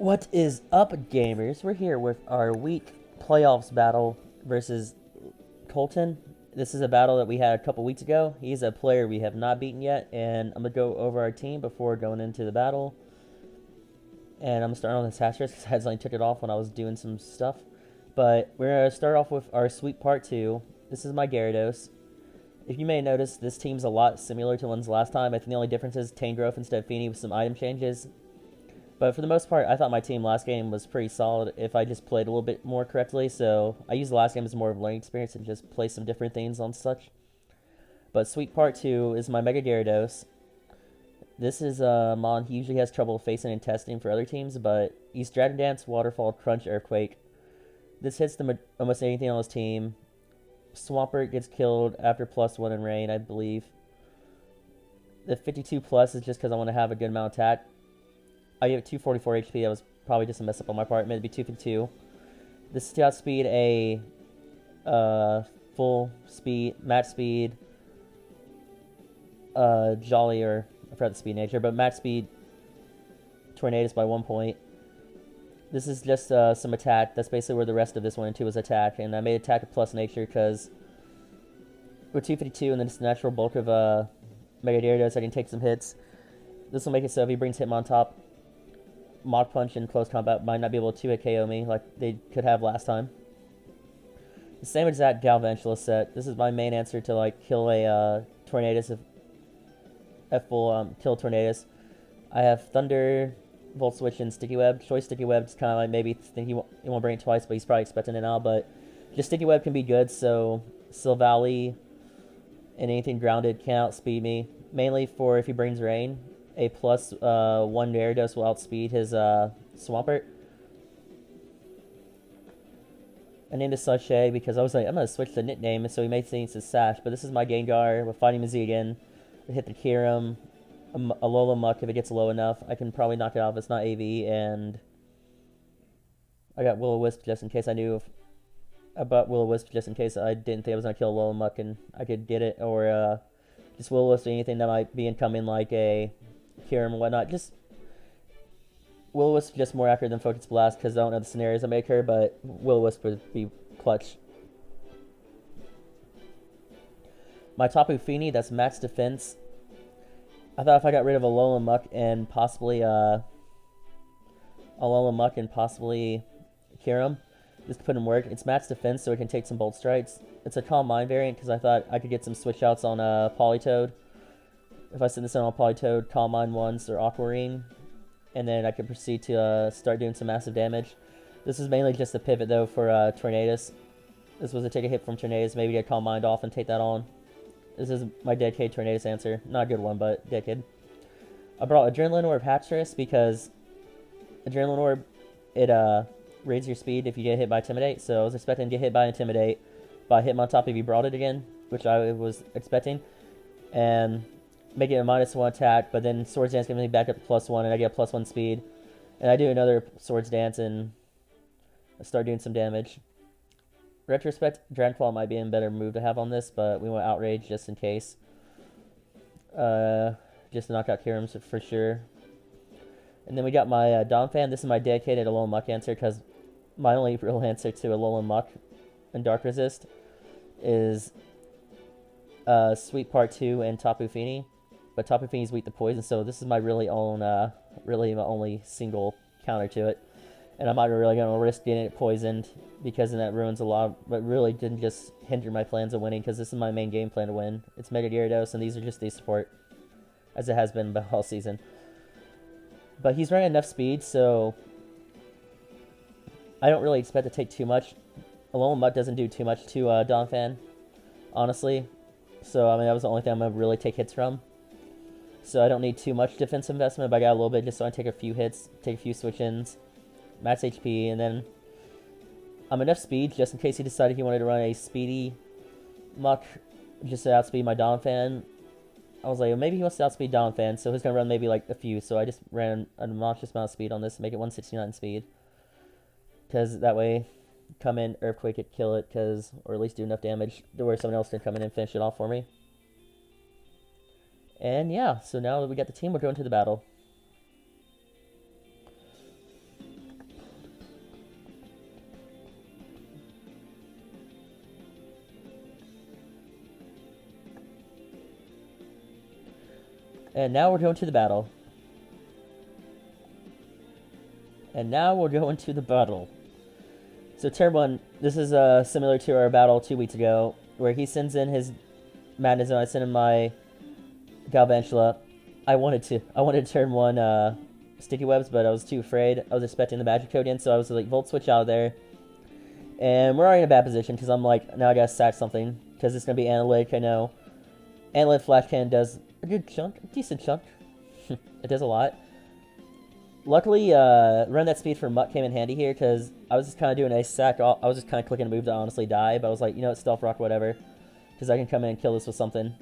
What is up, gamers? We're here with our week playoffs battle versus Colton. This is a battle that we had a couple weeks ago. He's a player we have not beaten yet, and I'm going to go over our team before going into the battle. And I'm starting on this hash because I accidentally took it off when I was doing some stuff. But we're going to start off with our sweep part 2. This is my Gyarados. If you may notice, this team's a lot similar to one's last time. I think the only difference is Tangrowth instead of Feeny with some item changes. But for the most part, I thought my team last game was pretty solid if I just played a little bit more correctly. So I used the last game as more of a learning experience and just play some different things on such. But Sweet Part 2 is my Mega Gyarados. This is a Mon he usually has trouble facing and testing for other teams, but he's Dragon Dance, Waterfall, Crunch, Earthquake. This hits almost anything on his team. Swampert gets killed after +1 in rain, I believe. The 52 plus is just because I want to have a good amount of attack. I gave it 244 HP. That was probably just a mess up on my part. It meant to be 252. This is to outspeed a full speed, match speed, Jolly, or I forgot the speed nature, but match speed Tornadus by 1 point. This is just some attack. That's basically where the rest of this went into was attack. And I made attack a plus nature because with 252 and then just natural bulk of Mega Gyarados, I can take some hits. This will make it so if he brings Hitmontop, Mach Punch in close combat might not be able to 2-hit KO me like they could have last time. The same exact Galvantula set. This is my main answer to like kill a Tornadus at full kill Tornadus. I have Thunder, Volt Switch, and Sticky Web. Choice Sticky Web is kind of like maybe think he won't bring it twice, but he's probably expecting it now. But just Sticky Web can be good, so Silvally and anything grounded can outspeed me. Mainly for if he brings Rain. A plus 1 Gyarados will outspeed his Swampert. I named it Sachet because I was like, I'm going to switch the nickname, so he may think it's Sash. But this is my Gengar. We're fighting Mizzou again. I hit the Kyurem, a Alola Muck if it gets low enough. I can probably knock it off if it's not AV. And I got Will-O-Wisp just in case I knew about Will-O-Wisp just in case I didn't think I was going to kill Alola Muck and I could get it. Or just Will-O-Wisp or anything that might be incoming like a Kyurem and whatnot. Just Will-O-Wisp just more accurate than Focus Blast because I don't know the scenarios that make her, but Will-O-Wisp would be clutch. My Tapu Fini, that's max defense. I thought if I got rid of Alola Muck and possibly Kyurem, this could put in work. It's max defense, so it can take some Bolt Strikes. It's a Calm Mind variant because I thought I could get some switch outs on Politoed. If I send this in on Politoed, Calm Mind once, or Aquamarine, and then I could proceed to start doing some massive damage. This is mainly just a pivot, though, for Tornadus. This was a take a hit from Tornadus, maybe get Calm Mind off and take that on. This is my Dedicated Tornadus answer. Not a good one, but Dedicated. I brought Adrenaline Orb Hatcherus because Adrenaline Orb, it raises your speed if you get hit by Intimidate, so I was expecting to get hit by Intimidate, by Hitmontop if you brought it again, which I was expecting, and make it a -1 attack, but then Swords Dance gives me back up to +1, and I get a +1 speed. And I do another Swords Dance, and I start doing some damage. Retrospect, Dragon Claw might be a better move to have on this, but we want Outrage just in case. Just to knock out Kyurem for sure. And then we got my Donphan. This is my dedicated Alolan Muck answer, because my only real answer to Alolan Muck and Dark Resist is Sweet Part 2 and Tapu Fini. But Tapu Fini's weak to poison, so this is my really my only single counter to it. And I'm not really going to risk getting it poisoned because then that ruins a lot, but really didn't just hinder my plans of winning because this is my main game plan to win. It's Mega Gyarados, and these are just the support, as it has been all season. But he's running enough speed, so I don't really expect to take too much. Alolan Mutt doesn't do too much to Donphan, honestly. So, I mean, that was the only thing I'm going to really take hits from. So I don't need too much defense investment, but I got a little bit just so I take a few hits, take a few switch-ins, max HP, and then I'm enough speed just in case he decided he wanted to run a speedy Muck just to outspeed my Donphan. I was like, well, maybe he wants to outspeed Donphan, so he's going to run maybe like a few, so I just ran an obnoxious amount of speed on this to make it 169 speed. Because that way, come in, Earthquake it, kill it, or at least do enough damage to where someone else can come in and finish it off for me. And yeah, so now that we got the team, we're going to the battle. And now we're going to the battle. So turn 1, this is similar to our battle 2 weeks ago, where he sends in his Madness Zone, I send in my Galvantula. I wanted to turn 1 Sticky Webs, but I was too afraid. I was expecting the Magic Code in, so I was like, Volt Switch out of there. And we're already in a bad position, because I'm like, now I gotta sack something, because it's gonna be Analytic, I know. Analytic Flash Cannon does a good chunk, a decent chunk. It does a lot. Luckily, run that speed for Mutt came in handy here, because I was just kind of doing a sack. I was just kind of clicking a move to honestly die, but I was like, you know what, Stealth Rock, whatever, because I can come in and kill this with something.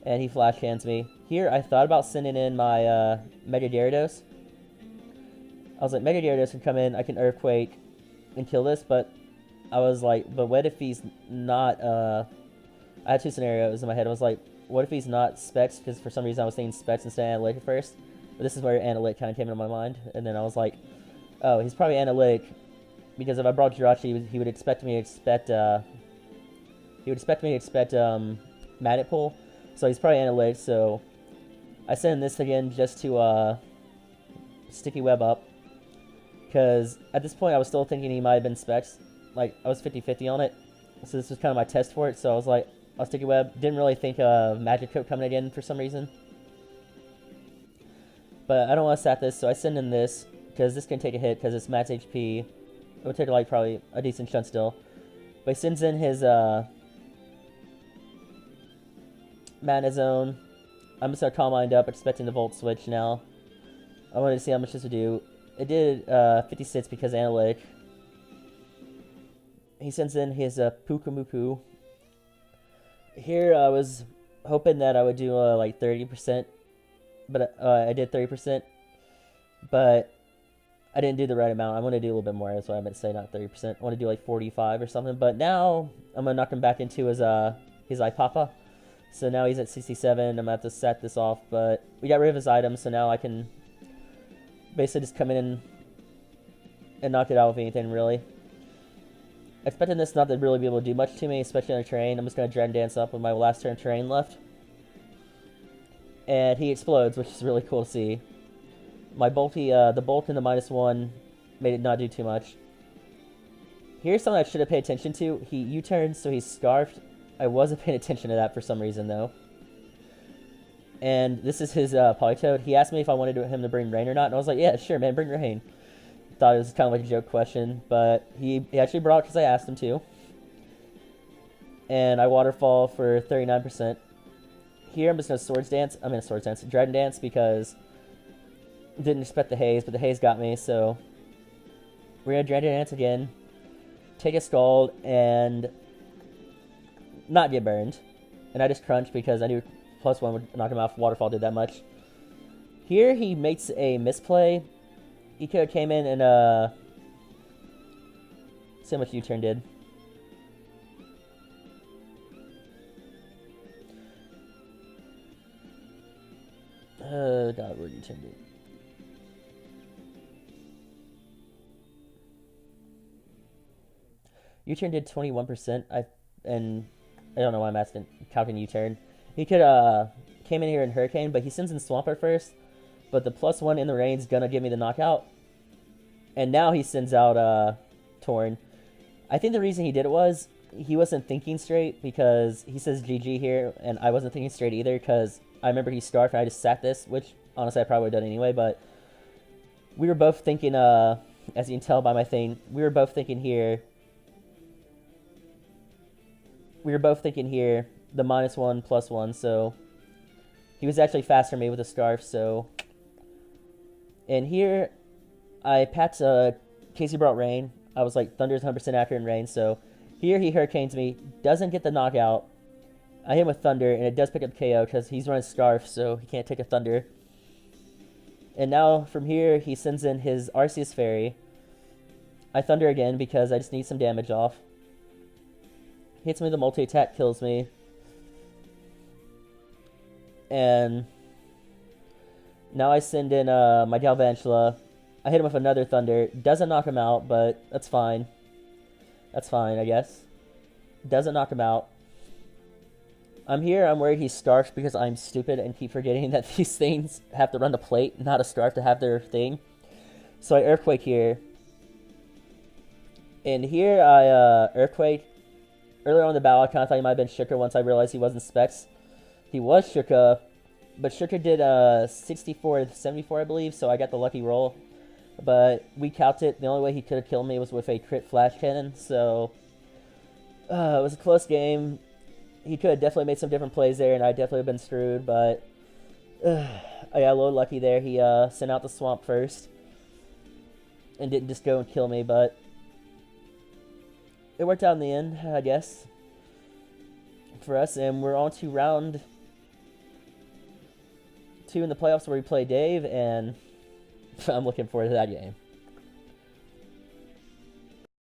And he flash cans me. Here, I thought about sending in my Mega Gyarados. I was like, Mega Gyarados can come in, I can Earthquake and kill this, but I was like, but what if he's not, I had 2 scenarios in my head. I was like, what if he's not Specs, because for some reason I was thinking Specs instead of Analytic at first. But this is where Analytic kind of came into my mind, and then I was like, oh, he's probably Analytic, because if I brought Jirachi, he would expect me to expect, Magnet Pull, so he's probably Analytic, so I sent in this again just to, Sticky Web up, because at this point I was still thinking he might have been Specs, like, I was 50-50 on it, so this was kind of my test for it, so I was like, I'll Sticky Web, didn't really think of Magic Coat coming again for some reason. But I don't want to sat this, so I send in this, because this can take a hit, because it's max HP. It would take, like, probably a decent chunk still. But he sends in his, Mana Zone. I'm just going to Calm Mind up, expecting the Volt Switch now. I wanted to see how much this would do. It did, 56 because Analytic. He sends in his, Pukumuku. Here, I was hoping that I would do, like, 30%. But I did 30%, but I didn't do the right amount. I want to do a little bit more. That's what I meant to say, not 30%. I want to do like 45 or something. But now I'm gonna knock him back into his Ipapa. So now he's at 67. I'm gonna have to set this off, but we got rid of his items, so now I can basically just come in and knock it out with anything really. Expecting this not to really be able to do much to me, especially on a terrain. I'm just gonna Dragon Dance up with my last turn terrain left. And he explodes, which is really cool to see. My Bolty, the Bolt in the -1 made it not do too much. Here's something I should have paid attention to. He U-turns, so he's Scarfed. I wasn't paying attention to that for some reason, though. And this is his Polytoad. He asked me if I wanted him to bring Rain or not, and I was like, yeah, sure, man, bring Rain. Thought it was kind of like a joke question, but he actually brought it because I asked him to. And I Waterfall for 39%. Here, I'm just going to Dragon Dance, because I didn't expect the Haze, but the Haze got me, so we're going to Dragon Dance again, take a Scald, and not get burned. And I just crunched because I knew +1 would knock him off. Waterfall did that much. Here, he makes a misplay. He could have came in and, see how much U-turn did. God, where U-turn did. U-turn did 21%. And I don't know why I'm asking, counting U-turn. He could, came in here in Hurricane, but he sends in Swampert first. But the +1 in the rain's gonna give me the knockout. And now he sends out, Torn. I think the reason he did it was, he wasn't thinking straight, because he says GG here, and I wasn't thinking straight either, because I remember he Scarfed and I just sat this, which honestly I probably would have done anyway, but we were both thinking, as you can tell by my thing, we were both thinking here, the -1 +1, so he was actually faster than me with a Scarf, so, and here, I pat, Casey brought Rain. I was like, Thunder's 100% accurate in Rain, so here he Hurricanes me, doesn't get the knockout. I hit him with Thunder, and it does pick up KO because he's running Scarf, so he can't take a Thunder. And now, from here, he sends in his Arceus Fairy. I Thunder again because I just need some damage off. Hits me with a multi-attack, kills me. And now I send in my Galvantula. I hit him with another Thunder. Doesn't knock him out, but that's fine. That's fine, I guess. Doesn't knock him out. I'm here. I'm worried he's starved because I'm stupid and keep forgetting that these things have to run the plate, not a starve to have their thing. So I Earthquake here. And here I Earthquake. Earlier on in the battle, I kind of thought he might have been Shooker once I realized he wasn't Specs. He was Shooker, but Shooker did 64-74, I believe, so I got the lucky roll. But we counted it. The only way he could have killed me was with a crit flash cannon, so it was a close game. He could have definitely made some different plays there, and I definitely have been screwed, but I got a little lucky there. He sent out the swamp first and didn't just go and kill me, but it worked out in the end, I guess, for us, and we're on to round 2 in the playoffs where we play Dave, and I'm looking forward to that game.